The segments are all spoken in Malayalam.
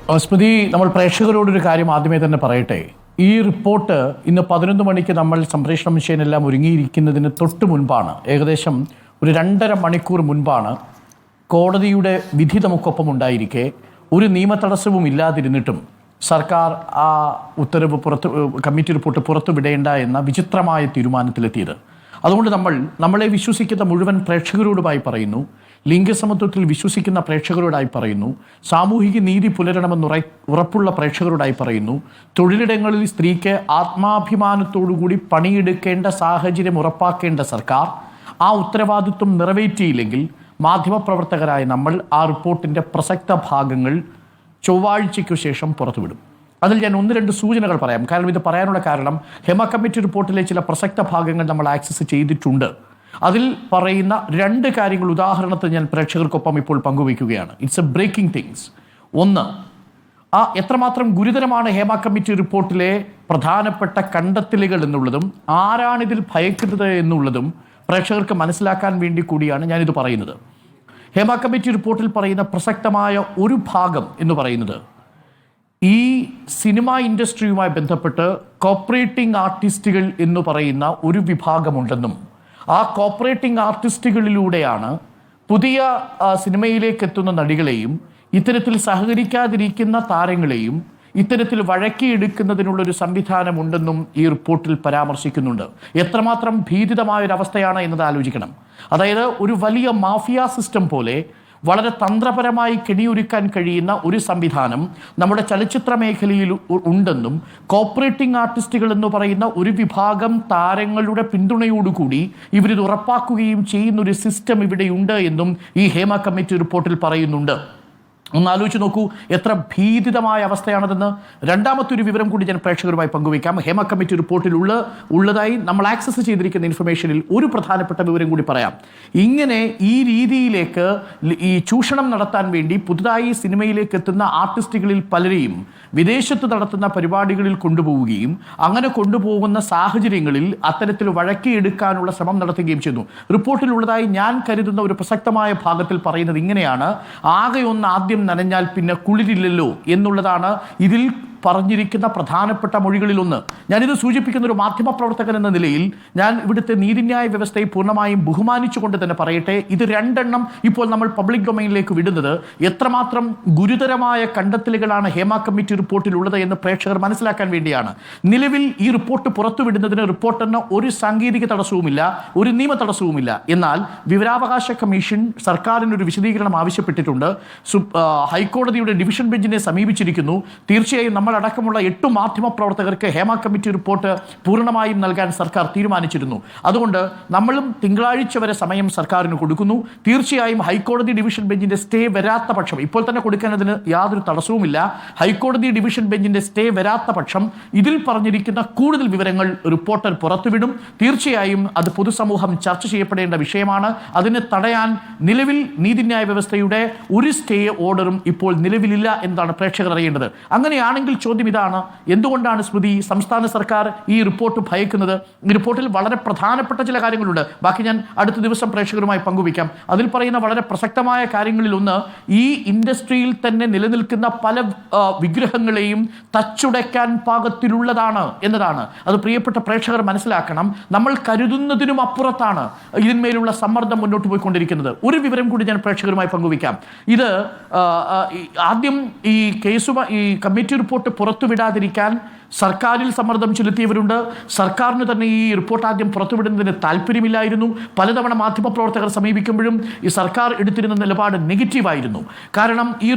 സ്മൃതി, നമ്മൾ പ്രേക്ഷകരോടൊരു കാര്യം ആദ്യമേ തന്നെ പറയട്ടെ. ഈ റിപ്പോർട്ട് ഇന്ന് 11 മണിക്ക് നമ്മൾ സംപ്രേഷണം ചെയ്യാനെല്ലാം ഒരുങ്ങിയിരിക്കുന്നതിന് തൊട്ട് മുൻപാണ്, ഏകദേശം ഒരു 2.5 മണിക്കൂർ മുൻപാണ് കോടതിയുടെ വിധി നമുക്കൊപ്പം ഉണ്ടായിരിക്കെ ഒരു നിയമതടസ്സവും ഇല്ലാതിരുന്നിട്ടും സർക്കാർ ആ ഉത്തരവ് കമ്മിറ്റി റിപ്പോർട്ട് പുറത്തുവിടേണ്ട എന്ന വിചിത്രമായ തീരുമാനത്തിലെത്തിയത്. അതുകൊണ്ട് നമ്മളെ വിശ്വസിക്കുന്ന മുഴുവൻ പ്രേക്ഷകരോടുമായി പറയുന്നു, ലിംഗസമത്വത്തിൽ വിശ്വസിക്കുന്ന പ്രേക്ഷകരോടായി പറയുന്നു, സാമൂഹിക നീതി പുലരണമെന്ന് ഉറപ്പുള്ള പ്രേക്ഷകരോടായി പറയുന്നു, തൊഴിലിടങ്ങളിൽ സ്ത്രീക്ക് ആത്മാഭിമാനത്തോടുകൂടി പണിയെടുക്കേണ്ട സാഹചര്യം ഉറപ്പാക്കേണ്ട സർക്കാർ ആ ഉത്തരവാദിത്വം നിറവേറ്റിയില്ലെങ്കിൽ മാധ്യമപ്രവർത്തകരായ നമ്മൾ ആ റിപ്പോർട്ടിൻ്റെ പ്രസക്ത ഭാഗങ്ങൾ ചൊവ്വാഴ്ചയ്ക്കു ശേഷം പുറത്തുവിടും. അതിൽ ഞാൻ 1-2 സൂചനകൾ പറയാം. കാരണം ഇത് പറയാനുള്ള കാരണം, ഹേമ കമ്മിറ്റി റിപ്പോർട്ടിലെ ചില പ്രസക്ത ഭാഗങ്ങൾ നമ്മൾ ആക്സസ് ചെയ്തിട്ടുണ്ട്. അതിൽ പറയുന്ന 2 കാര്യങ്ങൾ ഉദാഹരണത്തിന് ഞാൻ പ്രേക്ഷകർക്കൊപ്പം ഇപ്പോൾ പങ്കുവയ്ക്കുകയാണ്. It's a breaking things. ഒന്ന്, എത്രമാത്രം ഗുരുതരമാണ് ഹേമ കമ്മിറ്റി റിപ്പോർട്ടിലെ പ്രധാനപ്പെട്ട കണ്ടെത്തലുകൾ എന്നുള്ളതും ആരാണിതിൽ ഭയക്കുന്നത് എന്നുള്ളതും പ്രേക്ഷകർക്ക് മനസ്സിലാക്കാൻ വേണ്ടി കൂടിയാണ് ഞാനിത് പറയുന്നത്. ഹേമ കമ്മിറ്റി റിപ്പോർട്ടിൽ പറയുന്ന പ്രസക്തമായ ഒരു ഭാഗം എന്ന് പറയുന്നത്, ഈ സിനിമാ ഇൻഡസ്ട്രിയുമായി ബന്ധപ്പെട്ട് കോപ്പറേറ്റിംഗ് ആർട്ടിസ്റ്റുകൾ എന്ന് പറയുന്ന ഒരു വിഭാഗമുണ്ടെന്നും ആ കോപ്പറേറ്റിംഗ് ആർട്ടിസ്റ്റുകളിലൂടെയാണ് പുതിയ സിനിമയിലേക്ക് എത്തുന്ന നടികളെയും ഇത്തരത്തിൽ സഹകരിക്കാതിരിക്കുന്ന താരങ്ങളെയും ഇത്തരത്തിൽ വഴക്കിയെടുക്കുന്നതിനുള്ളൊരു സംവിധാനമുണ്ടെന്നും ഈ റിപ്പോർട്ടിൽ പരാമർശിക്കുന്നുണ്ട്. എത്രമാത്രം ഭീതിതമായൊരവസ്ഥയാണ് എന്നത് ആലോചിക്കണം. അതായത് ഒരു വലിയ മാഫിയ സിസ്റ്റം പോലെ വളരെ തന്ത്രപരമായി കെണിയൊരുക്കാൻ കഴിയുന്ന ഒരു സംവിധാനം നമ്മുടെ ചലച്ചിത്ര മേഖലയിൽ ഉണ്ടെന്നും കോപ്പറേറ്റിംഗ് ആർട്ടിസ്റ്റുകൾ എന്ന് പറയുന്ന ഒരു വിഭാഗം താരങ്ങളുടെ പിന്തുണയോടുകൂടി ഇവരിത് ഉറപ്പാക്കുകയും ചെയ്യുന്നൊരു സിസ്റ്റം ഇവിടെയുണ്ട് എന്നും ഈ ഹേമ കമ്മിറ്റി റിപ്പോർട്ടിൽ പറയുന്നുണ്ട്. ഒന്ന് ആലോചിച്ച് നോക്കൂ, എത്ര ഭീതിതമായ അവസ്ഥയാണതെന്ന്. രണ്ടാമത്തെ ഒരു വിവരം കൂടി ഞാൻ പ്രേക്ഷകരുമായി പങ്കുവയ്ക്കാം. ഹേമ കമ്മിറ്റി റിപ്പോർട്ടിൽ ഉള്ളതായി നമ്മൾ ആക്സസ് ചെയ്തിരിക്കുന്ന ഇൻഫർമേഷനിൽ ഒരു പ്രധാനപ്പെട്ട വിവരം കൂടി പറയാം. ഇങ്ങനെ ഈ രീതിയിലേക്ക് ഈ ചൂഷണം നടത്താൻ വേണ്ടി പുതുതായി സിനിമയിലേക്ക് എത്തുന്ന ആർട്ടിസ്റ്റുകളിൽ പലരെയും വിദേശത്ത് നടത്തുന്ന പരിപാടികളിൽ കൊണ്ടുപോവുകയും അങ്ങനെ കൊണ്ടുപോകുന്ന സാഹചര്യങ്ങളിൽ അത്തരത്തിൽ വഴക്കിയെടുക്കാനുള്ള ശ്രമം നടത്തുകയും ചെയ്യുന്നു. റിപ്പോർട്ടിലുള്ളതായി ഞാൻ കരുതുന്ന ഒരു പ്രസക്തമായ ഭാഗത്തിൽ പറയുന്നത് ഇങ്ങനെയാണ്: ആകെ ഒന്ന് ആദ്യം നനഞ്ഞാൽ പിന്നെ കുളിരില്ലല്ലോ എന്നുള്ളതാണ് ഇതിൽ പറഞ്ഞിരിക്കുന്ന പ്രധാനപ്പെട്ട മൊഴികളിലൊന്ന്. ഞാനിത് സൂചിപ്പിക്കുന്ന ഒരു മാധ്യമപ്രവർത്തകൻ എന്ന നിലയിൽ ഞാൻ ഇവിടുത്തെ നീതിന്യായ വ്യവസ്ഥയെ പൂർണ്ണമായും ബഹുമാനിച്ചുകൊണ്ട് തന്നെ പറയട്ടെ, ഇത് 2 ഇപ്പോൾ നമ്മൾ പബ്ലിക് ഡൊമൈനിലേക്ക് വിടുന്നത് എത്രമാത്രം ഗുരുതരമായ കണ്ടെത്തലുകളാണ് ഹേമ കമ്മിറ്റി റിപ്പോർട്ടിലുള്ളത് എന്ന് പ്രേക്ഷകർ മനസ്സിലാക്കാൻ വേണ്ടിയാണ്. നിലവിൽ ഈ റിപ്പോർട്ട് പുറത്തുവിടുന്നതിന് റിപ്പോർട്ടിന് ഒരു സാങ്കേതിക തടസ്സവുമില്ല, ഒരു നിയമ തടസ്സവുമില്ല. എന്നാൽ വിവരാവകാശ കമ്മീഷൻ സർക്കാരിനൊരു വിശദീകരണം ആവശ്യപ്പെട്ടിട്ടുണ്ട്. ഹൈക്കോടതിയുടെ ഡിവിഷൻ ബെഞ്ചിനെ സമീപിച്ചിരിക്കുന്നു. തീർച്ചയായും നമ്മൾ അടക്കമുള്ള 8 മാധ്യമപ്രവർത്തകർക്ക് ഹേമ കമ്മിറ്റി റിപ്പോർട്ട് പൂർണ്ണമായും നൽകാൻ സർക്കാർ തീരുമാനിച്ചിരുന്നു. അതുകൊണ്ട് നമ്മളും തിങ്കളാഴ്ച വരെ സമയം സർക്കാരിന് കൊടുക്കുന്നു. തീർച്ചയായും ഹൈക്കോടതി ഡിവിഷൻ ബെഞ്ചിന്റെ സ്റ്റേ വരാത്ത പക്ഷം, ഇപ്പോൾ തന്നെ കൊടുക്കുന്നതിന് യാതൊരു തടസ്സവുമില്ല, ഹൈക്കോടതി ഡിവിഷൻ ബെഞ്ചിന്റെ സ്റ്റേ വരാത്ത പക്ഷം ഇതിൽ പറഞ്ഞിരിക്കുന്ന കൂടുതൽ വിവരങ്ങൾ റിപ്പോർട്ടർ പുറത്തുവിടും. തീർച്ചയായും അത് പൊതുസമൂഹം ചർച്ച ചെയ്യപ്പെടേണ്ട വിഷയമാണ്. അതിനെ തടയാൻ നിലവിൽ നീതിന്യായ വ്യവസ്ഥയുടെ ഒരു സ്റ്റേ ഓർഡറും ഇപ്പോൾ നിലവിലില്ല എന്നതാണ് പ്രേക്ഷകർ അറിയേണ്ടത്. അങ്ങനെയാണെങ്കിൽ ചോദ്യം ഇതാണ്: എന്തുകൊണ്ടാണ് സ്മൃതി സംസ്ഥാന സർക്കാർ ഈ റിപ്പോർട്ട് ഭയക്കുന്നത്? ഈ റിപ്പോർട്ടിൽ വളരെ പ്രധാനപ്പെട്ട ചില കാര്യങ്ങളുണ്ട്. ബാക്കി ഞാൻ അടുത്ത ദിവസം പ്രേക്ഷകരുമായി പങ്കുവയ്ക്കാം. അതിൽ പറയുന്ന വളരെ പ്രസക്തമായ കാര്യങ്ങളിൽ ഒന്ന്, ഈ ഇൻഡസ്ട്രിയിൽ തന്നെ നിലനിൽക്കുന്ന പല വിഗ്രഹങ്ങളെയും തച്ചുടയ്ക്കാൻ പാകത്തിലുള്ളതാണ് എന്നതാണ്. അത് പ്രിയപ്പെട്ട പ്രേക്ഷകർ മനസ്സിലാക്കണം. നമ്മൾ കരുതുന്നതിനും അപ്പുറത്താണ് ഇതിന്മേലുള്ള സമ്മർദ്ദം മുന്നോട്ട് പോയിക്കൊണ്ടിരിക്കുന്നത്. ഒരു വിവരം കൂടി ഞാൻ പ്രേക്ഷകരുമായി പങ്കുവയ്ക്കാം. ഇത് ആദ്യം ഈ കമ്മിറ്റി റിപ്പോർട്ട് പുറത്തുവിടാതിരിക്കാൻ സർക്കാരിൽ സമ്മർദ്ദം ചെലുത്തിയവരുണ്ട്. സർക്കാരിന് തന്നെ ഈ റിപ്പോർട്ട് ആദ്യം പുറത്തുവിടുന്നതിന് താല്പര്യമില്ലായിരുന്നു. പലതവണ മാധ്യമപ്രവർത്തകർ സമീപിക്കുമ്പോഴും ഈ സർക്കാർ എടുത്തിരുന്ന നിലപാട് നെഗറ്റീവായിരുന്നു. കാരണം ഈ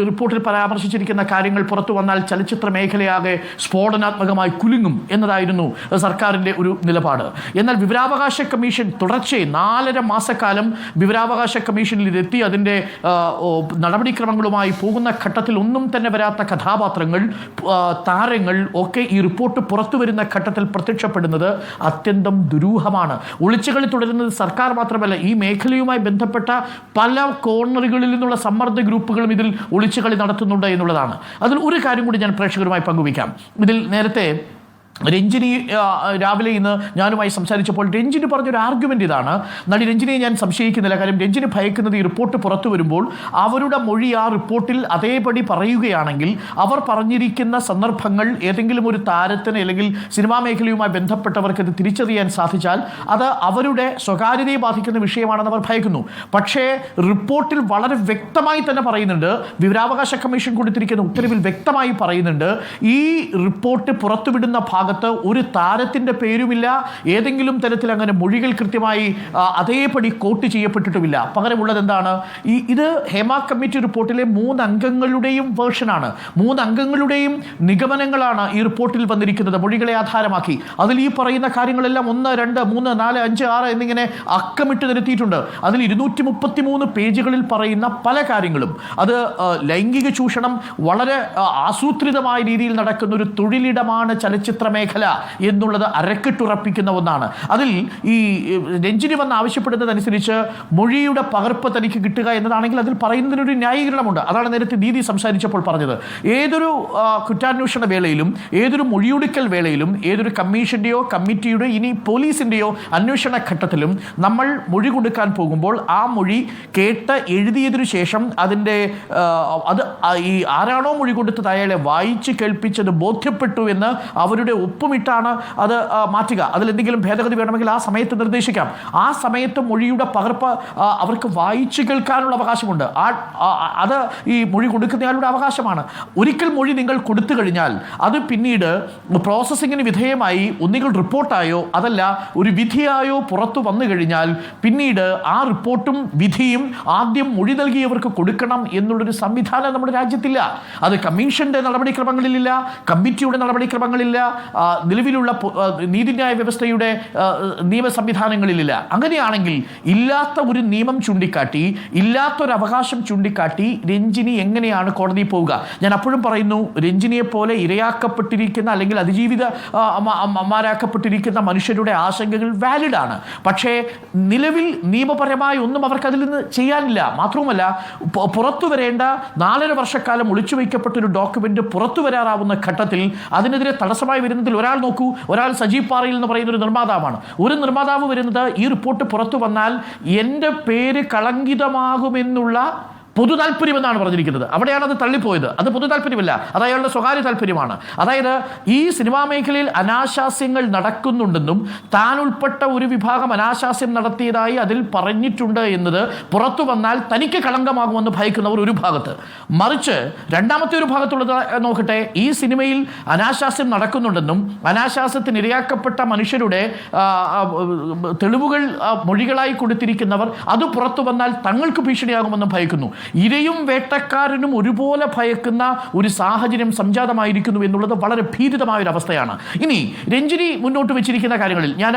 റിപ്പോർട്ടിൽ പരാമർശിച്ചിരിക്കുന്ന കാര്യങ്ങൾ പുറത്തു വന്നാൽ ചലച്ചിത്ര മേഖലയാകെ സ്ഫോടനാത്മകമായി കുലുങ്ങും എന്നതായിരുന്നു സർക്കാരിൻ്റെ ഒരു നിലപാട്. എന്നാൽ വിവരാവകാശ കമ്മീഷൻ തുടർച്ചയായി 4.5 മാസക്കാലം വിവരാവകാശ കമ്മീഷനിൽ ഇതെത്തി അതിൻ്റെ നടപടിക്രമങ്ങളുമായി പോകുന്ന ഘട്ടത്തിൽ ഒന്നും തന്നെ വരാത്ത കഥാപാത്രങ്ങൾ, താരങ്ങൾ ഒക്കെ ഈ റിപ്പോർട്ട് പുറത്തു വരുന്ന ഘട്ടത്തിൽ പ്രത്യക്ഷപ്പെടുന്നത് അത്യന്തം ദുരൂഹമാണ്. ഒളിച്ചുകളി തുടരുന്നത് സർക്കാർ മാത്രമല്ല, ഈ മേഖലയുമായി ബന്ധപ്പെട്ട പല കോർണറുകളിൽ നിന്നുള്ള സമ്മർദ്ദ ഗ്രൂപ്പുകളും ഇതിൽ ഒളിച്ചുകളി നടത്തുന്നുണ്ട് എന്നുള്ളതാണ്. അതിൽ ഒരു കാര്യം കൂടി ഞാൻ പ്രേക്ഷകരുമായി പങ്കുവയ്ക്കാം. ഇതിൽ നേരത്തെ രഞ്ജിനി രാവിലെ ഇന്ന് ഞാനുമായി സംസാരിച്ചപ്പോൾ രഞ്ജിനി പറഞ്ഞൊരു ആർഗ്യുമെൻ്റ് ഇതാണ്. നടി രഞ്ജിനിയെ ഞാൻ സംശയിക്കുന്നില്ല. കാര്യം രഞ്ജിനി ഭയക്കുന്നത് ഈ റിപ്പോർട്ട് പുറത്തു വരുമ്പോൾ അവരുടെ മൊഴി ആ റിപ്പോർട്ടിൽ അതേപടി പറയുകയാണെങ്കിൽ അവർ പറഞ്ഞിരിക്കുന്ന സന്ദർഭങ്ങൾ ഏതെങ്കിലും ഒരു താരത്തിന് അല്ലെങ്കിൽ സിനിമാ മേഖലയുമായി ബന്ധപ്പെട്ടവർക്ക് ഇത് തിരിച്ചറിയാൻ സാധിച്ചാൽ അത് അവരുടെ സ്വകാര്യതയെ ബാധിക്കുന്ന വിഷയമാണെന്ന് അവർ ഭയക്കുന്നു. പക്ഷേ റിപ്പോർട്ടിൽ വളരെ വ്യക്തമായി തന്നെ പറയുന്നുണ്ട്, വിവരാവകാശ കമ്മീഷൻ കൊടുത്തിരിക്കുന്ന ഉത്തരവിൽ വ്യക്തമായി പറയുന്നുണ്ട്, ഈ റിപ്പോർട്ട് പുറത്തുവിടുന്ന ഭാഗത്ത് ഒരു താരത്തിന്റെ പേരുമില്ല, ഏതെങ്കിലും തരത്തിൽ അങ്ങനെ മൊഴികൾ കൃത്യമായി അതേപടി കോട്ട് ചെയ്യപ്പെട്ടിട്ടുമില്ല. പകരമുള്ളത് എന്താണ്? ഇത് ഹേമ കമ്മിറ്റി റിപ്പോർട്ടിലെ 3 അംഗങ്ങളുടെയും വേർഷനാണ്, 3 അംഗങ്ങളുടെയും നിഗമനങ്ങളാണ് ഈ റിപ്പോർട്ടിൽ വന്നിരിക്കുന്നത് മൊഴികളെ ആധാരമാക്കി. അതിൽ ഈ പറയുന്ന കാര്യങ്ങളെല്ലാം 1, 2, 3, 4, 5, 6 എന്നിങ്ങനെ അക്കമിട്ട് നിരത്തിയിട്ടുണ്ട്. അതിൽ 233 പേജുകളിൽ പറയുന്ന പല കാര്യങ്ങളും അത് ലൈംഗിക ചൂഷണം വളരെ ആസൂത്രിതമായ രീതിയിൽ നടക്കുന്ന ഒരു തൊഴിലിടമാണ് ചലച്ചിത്ര മേഖല എന്നുള്ളത് അരക്കിട്ടുറപ്പിക്കുന്ന ഒന്നാണ്. അതിൽ ഈ രഞ്ജിനി വന്ന് ആവശ്യപ്പെടുന്നതനുസരിച്ച് മൊഴിയുടെ പകർപ്പ് തനിക്ക് കിട്ടുക എന്നതാണെങ്കിൽ അതിൽ പറയുന്നതിനൊരു ന്യായീകരണമുണ്ട്. അതാണ് നേരത്തെ ദീദി സംസാരിച്ചപ്പോൾ പറഞ്ഞത്. ഏതൊരു കുറ്റാന്വേഷണ വേളയിലും ഏതൊരു മൊഴിയൊടുക്കൽ വേളയിലും ഏതൊരു കമ്മീഷൻ്റെയോ കമ്മിറ്റിയുടെ ഇനി പോലീസിൻ്റെയോ അന്വേഷണ ഘട്ടത്തിലും നമ്മൾ മൊഴി കൊടുക്കാൻ പോകുമ്പോൾ ആ മൊഴി കേട്ട് എഴുതിയതിനു ശേഷം അതിൻ്റെ ഈ ആരാണോ മൊഴി കൊടുത്തത് അയാളെ വായിച്ച് കേൾപ്പിച്ചത് ബോധ്യപ്പെട്ടു എന്ന് അവരുടെ ഒപ്പുമിട്ടാണ് അത് മാറ്റുക. അതിലെന്തെങ്കിലും ഭേദഗതി വേണമെങ്കിൽ ആ സമയത്ത് നിർദ്ദേശിക്കാം. ആ സമയത്ത് മൊഴിയുടെ പകർപ്പ് അവർക്ക് വായിച്ചു കേൾക്കാനുള്ള അവകാശമുണ്ട്. അത് ഈ മൊഴി കൊടുക്കുന്നയാളുടെ അവകാശമാണ്. ഒരിക്കൽ മൊഴി നിങ്ങൾ കൊടുത്തു കഴിഞ്ഞാൽ അത് പിന്നീട് പ്രോസസ്സിങ്ങിന് വിധേയമായി ഒന്നുകിൽ റിപ്പോർട്ടായോ അതല്ല ഒരു വിധിയായോ പുറത്തു വന്നു കഴിഞ്ഞാൽ പിന്നീട് ആ റിപ്പോർട്ടും വിധിയും ആദ്യം മൊഴി നൽകിയവർക്ക് കൊടുക്കണം എന്നുള്ളൊരു സംവിധാനം നമ്മുടെ രാജ്യത്തില്ല. അത് കമ്മീഷന്റെ നടപടിക്രമങ്ങളിലില്ല, കമ്മിറ്റിയുടെ നടപടിക്രമങ്ങളില്ല, നിലവിലുള്ള നീതിന്യായ വ്യവസ്ഥയുടെ നിയമ സംവിധാനങ്ങളിലില്ല. അങ്ങനെയാണെങ്കിൽ ഇല്ലാത്ത ഒരു നിയമം ചൂണ്ടിക്കാട്ടി, ഇല്ലാത്തൊരു അവകാശം ചൂണ്ടിക്കാട്ടി രഞ്ജിനി എങ്ങനെയാണ് കോടതിയിൽ പോവുക? ഞാൻ അപ്പോഴും പറയുന്നു, രഞ്ജിനിയെ പോലെ ഇരയാക്കപ്പെട്ടിരിക്കുന്ന അല്ലെങ്കിൽ അതിജീവിതമാരാക്കപ്പെട്ടിരിക്കുന്ന മനുഷ്യരുടെ ആശങ്കകൾ വാലിഡാണ്. പക്ഷേ നിലവിൽ നിയമപരമായി ഒന്നും അവർക്ക് അതിൽ നിന്ന് ചെയ്യാനില്ല. മാത്രവുമല്ല, പുറത്തു വരേണ്ട 4.5 വർഷക്കാലം ഒളിച്ചു വയ്ക്കപ്പെട്ടൊരു ഡോക്യുമെന്റ് പുറത്തു വരാറാവുന്ന ഘട്ടത്തിൽ അതിനെതിരെ തടസ്സമായി വരുന്നതിൽ ഒരാൾ നോക്കൂ, ഒരാൾ സജീവ് പാറയിൽ എന്ന് പറയുന്ന ഒരു നിർമ്മാതാവാണ്. ഒരു നിർമ്മാതാവ് വരുന്നത് ഈ റിപ്പോർട്ട് പുറത്തു വന്നാൽ എൻ്റെ പേര് കളങ്കിതമാകുമെന്നുള്ള പൊതു താല്പര്യം എന്നാണ് പറഞ്ഞിരിക്കുന്നത്. അവിടെയാണ് അത് തള്ളിപ്പോയത്. അത് പൊതു താല്പര്യമല്ല, അത് അയാളുടെ സ്വകാര്യ താല്പര്യമാണ്. അതായത് ഈ സിനിമാ മേഖലയിൽ അനാശാസ്യങ്ങൾ നടക്കുന്നുണ്ടെന്നും താൻ ഉൾപ്പെട്ട ഒരു വിഭാഗം അനാശാസ്യം നടത്തിയതായി അതിൽ പറഞ്ഞിട്ടുണ്ട് എന്നത് പുറത്തു വന്നാൽ തനിക്ക് കളങ്കമാകുമെന്ന് ഭയക്കുന്നവർ ഒരു ഭാഗത്ത്. മറിച്ച് രണ്ടാമത്തെ ഒരു ഭാഗത്തുള്ളത് നോക്കട്ടെ, ഈ സിനിമയിൽ അനാശാസ്യം നടക്കുന്നുണ്ടെന്നും അനാശാസ്യത്തിന് ഇരയാക്കപ്പെട്ട മനുഷ്യരുടെ തെളിവുകൾ മൊഴികളായി കൊടുത്തിരിക്കുന്നവർ അത് പുറത്തു വന്നാൽ തങ്ങൾക്ക് ഭീഷണിയാകുമെന്നും ഭയക്കുന്നു. ഇരയും വേട്ടക്കാരനും ഒരുപോലെ ഭയക്കുന്ന ഒരു സാഹചര്യം സംജാതമായിരിക്കുന്നു എന്നുള്ളത് വളരെ ഭീതിതമായ ഒരു അവസ്ഥയാണ്. ഇനി രഞ്ജിനി മുന്നോട്ട് വെച്ചിരിക്കുന്ന കാര്യങ്ങളിൽ ഞാൻ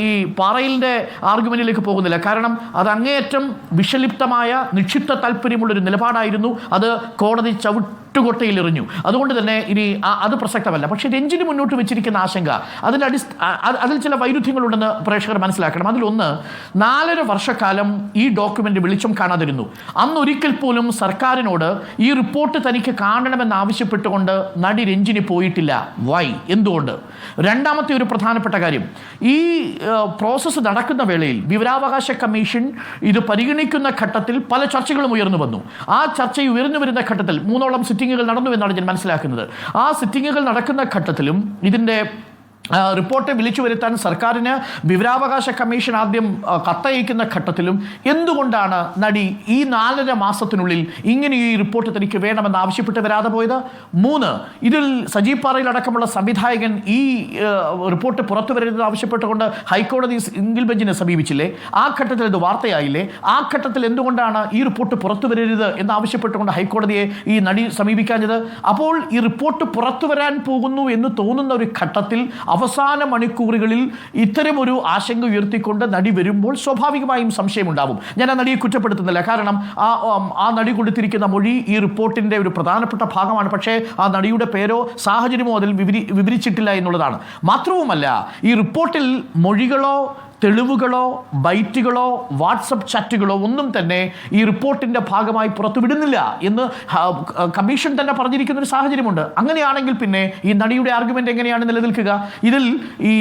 ഈ പാറയിലിൻ്റെ ആർഗ്യുമെന്റിലേക്ക് പോകുന്നില്ല. കാരണം അത് അങ്ങേയറ്റം വിഷലിപ്തമായ നിക്ഷിപ്ത താല്പര്യമുള്ളൊരു നിലപാടായിരുന്നു. അത് കോടതി ചവിട്ടുകൊട്ടയിൽ എറിഞ്ഞു. അതുകൊണ്ട് തന്നെ ഇനി അത് പ്രസക്തമല്ല. പക്ഷേ രഞ്ജിനി മുന്നോട്ട് വെച്ചിരിക്കുന്ന ആശങ്ക അതിൽ ചില വൈരുദ്ധ്യങ്ങളുണ്ടെന്ന് പ്രേക്ഷകർ മനസ്സിലാക്കണം. അതിലൊന്ന്, 4.5 വർഷക്കാലം ഈ ഡോക്യുമെന്റ് വെളിച്ചം കാണാതിരുന്നു. അന്നൊരിക്കൽ പോലും സർക്കാരിനോട് ഈ റിപ്പോർട്ട് തനിക്ക് കാണണമെന്ന് ആവശ്യപ്പെട്ടുകൊണ്ട് നടി രഞ്ജിനി പോയിട്ടില്ല. വൈ? എന്തുകൊണ്ട്? രണ്ടാമത്തെ ഒരു പ്രധാനപ്പെട്ട കാര്യം, ഈ പ്രോസസ്സ് നടക്കുന്ന വേളയിൽ വിവരാവകാശ കമ്മീഷൻ ഇത് പരിഗണിക്കുന്ന ഘട്ടത്തിൽ പല ചർച്ചകളും ഉയർന്നു വന്നു. ആ ചർച്ച ഉയർന്നു വരുന്ന ഘട്ടത്തിൽ 3ഓളം സിറ്റിങ്ങുകൾ നടന്നു എന്നാണ് ഞാൻ മനസ്സിലാക്കുന്നത്. ആ സിറ്റിങ്ങുകൾ നടക്കുന്ന ഘട്ടത്തിലും ഇതിൻ്റെ റിപ്പോർട്ട് വിളിച്ചു വരുത്താൻ സർക്കാരിന് വിവരാവകാശ കമ്മീഷൻ ആദ്യം കത്തയക്കുന്ന ഘട്ടത്തിലും എന്തുകൊണ്ടാണ് നടി ഈ 4.5 മാസത്തിനുള്ളിൽ ഇങ്ങനെ ഈ റിപ്പോർട്ട് തനിക്ക് വേണമെന്ന് ആവശ്യപ്പെട്ട് വരാതെ പോയത്? 3, ഇതിൽ സജീവ് പാറയിൽ അടക്കമുള്ള സംവിധായകൻ ഈ റിപ്പോർട്ട് പുറത്തു വരരുതെന്ന് ആവശ്യപ്പെട്ടുകൊണ്ട് ഹൈക്കോടതി സിംഗിൾ ബെഞ്ചിനെ സമീപിച്ചില്ലേ? ആ ഘട്ടത്തിൽ ഇത് വാർത്തയായില്ലേ? ആ ഘട്ടത്തിൽ എന്തുകൊണ്ടാണ് ഈ റിപ്പോർട്ട് പുറത്തു വരരുത് എന്ന് ആവശ്യപ്പെട്ടുകൊണ്ട് ഹൈക്കോടതിയെ ഈ നടി സമീപിക്കാഞ്ഞത്? അപ്പോൾ ഈ റിപ്പോർട്ട് പുറത്തു വരാൻ പോകുന്നു എന്ന് തോന്നുന്ന ഒരു ഘട്ടത്തിൽ അവസാന മണിക്കൂറുകളിൽ ഇത്തരമൊരു ആശങ്ക ഉയർത്തിക്കൊണ്ട് നടി വരുമ്പോൾ സ്വാഭാവികമായും സംശയമുണ്ടാവും. ഞാൻ ആ നടിയെ കുറ്റപ്പെടുത്തുന്നില്ല. കാരണം ആ നടി കൊടുത്തിരിക്കുന്ന മൊഴി ഈ റിപ്പോർട്ടിൻ്റെ ഒരു പ്രധാനപ്പെട്ട ഭാഗമാണ്. പക്ഷേ ആ നടിയുടെ പേരോ സാഹചര്യമോ അതിൽ വിവരിച്ചിട്ടില്ല എന്നുള്ളതാണ്. മാത്രവുമല്ല, ഈ റിപ്പോർട്ടിൽ മൊഴികളോ തെളിവുകളോ ബൈറ്റുകളോ വാട്സപ്പ് ചാറ്റുകളോ ഒന്നും തന്നെ ഈ റിപ്പോർട്ടിൻ്റെ ഭാഗമായി പുറത്തുവിടുന്നില്ല എന്ന് കമ്മീഷൻ തന്നെ പറഞ്ഞിരിക്കുന്ന ഒരു സാഹചര്യമുണ്ട്. അങ്ങനെയാണെങ്കിൽ പിന്നെ ഈ നടിയുടെ ആർഗ്യുമെന്റ് എങ്ങനെയാണ് നിലനിൽക്കുക? ഇതിൽ ഈ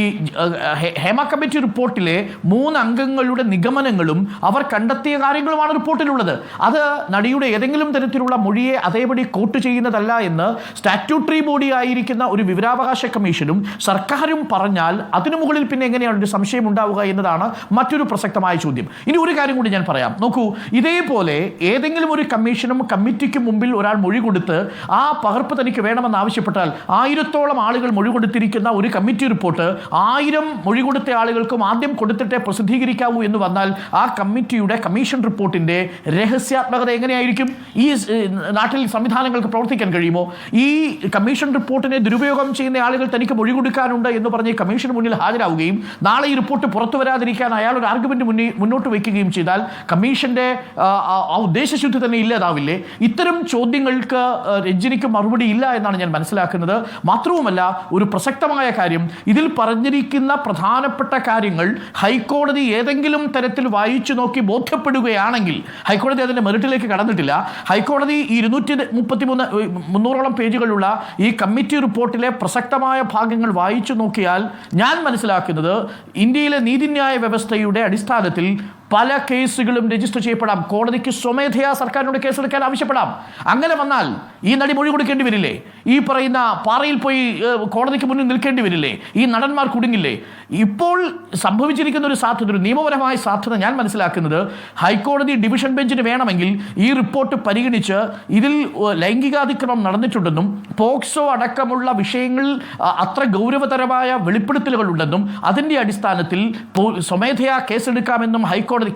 ഹേമ കമ്മിറ്റി റിപ്പോർട്ടിലെ 3 അംഗങ്ങളുടെ നിഗമനങ്ങളും അവർ കണ്ടെത്തിയ കാര്യങ്ങളുമാണ് റിപ്പോർട്ടിലുള്ളത്. അത് നടിയുടെ ഏതെങ്കിലും തരത്തിലുള്ള മൊഴിയെ അതേപടി കോട്ട് ചെയ്യുന്നതല്ല എന്ന് സ്റ്റാറ്റ്യൂട്ടറി ബോഡി ആയിരിക്കുന്ന ഒരു വിവരാവകാശ കമ്മീഷനും സർക്കാരും പറഞ്ഞാൽ അതിനു മുകളിൽ പിന്നെ എങ്ങനെയാണ് ഒരു സംശയം ഉണ്ടാവുക എന്നതാണ് മറ്റൊരു പ്രസക്തമായ ചോദ്യം. ഇനി ഒരു കാര്യം കൂടി ഞാൻ പറയാം. നോക്കൂ, ഇതേപോലെ ഏതെങ്കിലും ഒരു കമ്മീഷനും കമ്മിറ്റിക്കും മുമ്പിൽ ഒരാൾ മൊഴി കൊടുത്ത് ആ പകർപ്പ് തനിക്ക് വേണമെന്ന് ആവശ്യപ്പെട്ടാൽ 1000-ഓളം ആളുകൾ മൊഴി കൊടുത്തിരിക്കുന്ന ഒരു കമ്മിറ്റി റിപ്പോർട്ട് 1000 മൊഴി കൊടുത്ത ആളുകൾക്കും ആദ്യം കൊടുത്തിട്ടേ പ്രസിദ്ധീകരിക്കാവൂ എന്ന് വന്നാൽ ആ കമ്മിറ്റിയുടെ കമ്മീഷൻ റിപ്പോർട്ടിന്റെ രഹസ്യാത്മകത എങ്ങനെയായിരിക്കും? ഈ നാട്ടിൽ സംവിധാനങ്ങൾക്ക് പ്രവർത്തിക്കാൻ കഴിയുമോ? ഈ കമ്മീഷൻ റിപ്പോർട്ടിനെ ദുരുപയോഗം ചെയ്യുന്ന ആളുകൾ തനിക്ക് മൊഴി കൊടുക്കാനുണ്ട് എന്ന് പറഞ്ഞ് കമ്മീഷന് മുന്നിൽ ഹാജരാവുകയും നാളെ ഈ റിപ്പോർട്ട് പുറത്തു വരാതിരിക്കാൻ അയാൾ ഒരു ആർഗ്യുമെന്റ് മുന്നോട്ട് വയ്ക്കുകയും ചെയ്താൽ കമ്മീഷന്റെ ആ ഉദ്ദേശശുദ്ധി തന്നെ ഇല്ലാതാവില്ലേ? ഇത്തരം ചോദ്യങ്ങൾക്ക് രഞ്ജിനിക്ക് മറുപടി ഇല്ല എന്നാണ് ഞാൻ മനസ്സിലാക്കുന്നത്. മാത്രവുമല്ല, ഒരു പ്രസക്തമായ കാര്യം, ഇതിൽ പറഞ്ഞിരിക്കുന്ന പ്രധാനപ്പെട്ട കാര്യങ്ങൾ ഹൈക്കോടതി ഏതെങ്കിലും തരത്തിൽ വായിച്ചു നോക്കി ബോധ്യപ്പെടുകയാണെങ്കിൽ, ഹൈക്കോടതി അതിന്റെ മെറിറ്റിലേക്ക് കടന്നിട്ടില്ല, ഹൈക്കോടതി ഈ 233-300ഓളം പേജുകളുള്ള ഈ കമ്മിറ്റി റിപ്പോർട്ടിലെ പ്രസക്തമായ ഭാഗങ്ങൾ വായിച്ചു നോക്കിയാൽ ഞാൻ മനസ്സിലാക്കുന്നത് ഇന്ത്യയിലെ നീതിന്യായ വ്യവസ്ഥയുടെ അടിസ്ഥാനത്തിൽ പല കേസുകളും രജിസ്റ്റർ ചെയ്യപ്പെടാം. കോടതിക്ക് സ്വമേധയാ സർക്കാരിനോട് കേസെടുക്കാൻ ആവശ്യപ്പെടാം. അങ്ങനെ വന്നാൽ ഈ നടി മൊഴി കൊടുക്കേണ്ടി വരില്ലേ? ഈ പറയുന്ന പാറയിൽ പോയി കോടതിക്ക് മുന്നിൽ നിൽക്കേണ്ടി വരില്ലേ? ഈ നടന്മാർ കുടുങ്ങില്ലേ? ഇപ്പോൾ സംഭവിച്ചിരിക്കുന്ന ഒരു സാധ്യത, ഒരു നിയമപരമായ സാധ്യത ഞാൻ മനസ്സിലാക്കുന്നത്, ഹൈക്കോടതി ഡിവിഷൻ ബെഞ്ചിന് വേണമെങ്കിൽ ഈ റിപ്പോർട്ട് പരിഗണിച്ച് ഇതിൽ ലൈംഗികാതിക്രമം നടന്നിട്ടുണ്ടെന്നും പോക്സോ അടക്കമുള്ള വിഷയങ്ങളിൽ അത്ര ഗൗരവതരമായ വെളിപ്പെടുത്തലുകളുണ്ടെന്നും അതിൻ്റെ അടിസ്ഥാനത്തിൽ സ്വമേധയാ കേസെടുക്കാമെന്നും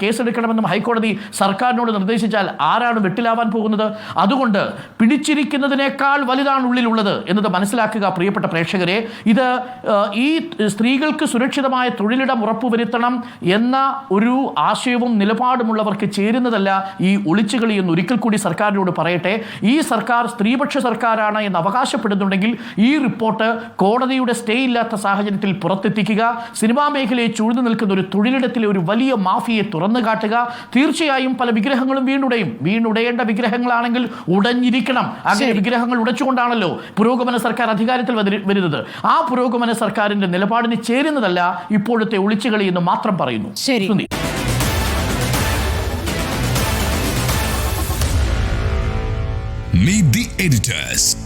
കേസെടുക്കണമെന്നും ഹൈക്കോടതി സർക്കാരിനോട് നിർദ്ദേശിച്ചാൽ ആരാണ് വെട്ടിലാവാൻ പോകുന്നത്? അതുകൊണ്ട് പിടിച്ചിരിക്കുന്നതിനേക്കാൾ വലുതാണ് ഉള്ളിലുള്ളത് എന്നത് മനസ്സിലാക്കുക പ്രിയപ്പെട്ട പ്രേക്ഷകരെ. ഇത് ഈ സ്ത്രീകൾക്ക് സുരക്ഷിതമായ തൊഴിലിടം ഉറപ്പുവരുത്തണം എന്ന ഒരു ആശയവും നിലപാടുമുള്ളവർക്ക് ചേരുന്നതല്ല ഈ ഒളിച്ചുകളി എന്ന് ഒരിക്കൽ കൂടി സർക്കാരിനോട് പറയട്ടെ. ഈ സർക്കാർ സ്ത്രീപക്ഷ സർക്കാരാണ് എന്ന് അവകാശപ്പെടുന്നുണ്ടെങ്കിൽ ഈ റിപ്പോർട്ട് കോടതിയുടെ സ്റ്റേ ഇല്ലാത്ത സാഹചര്യത്തിൽ പുറത്തെത്തിക്കുക. സിനിമാ മേഖലയെ ചൂഴ്ന്നു നിൽക്കുന്ന ഒരു തൊഴിലിടത്തിലെ ഒരു വലിയ മാഫിയെ തുറന്നു കാട്ടുക. തീർച്ചയായും പല വിഗ്രഹങ്ങളും വീണുടയേണ്ട വിഗ്രഹങ്ങളാണെങ്കിൽ ഉടഞ്ഞിരിക്കണം. അങ്ങനെ വിഗ്രഹങ്ങൾ ഉടച്ചുകൊണ്ടാണല്ലോ പുരോഗമന സർക്കാർ അധികാരത്തിൽ വരുന്നത്. ആ പുരോഗമന സർക്കാരിന്റെ നിലപാടിന് ചേരുന്നതല്ല ഇപ്പോഴത്തെ ഒളിച്ചുകളി എന്ന് മാത്രം പറയുന്നു. ശരി. Meet the editors.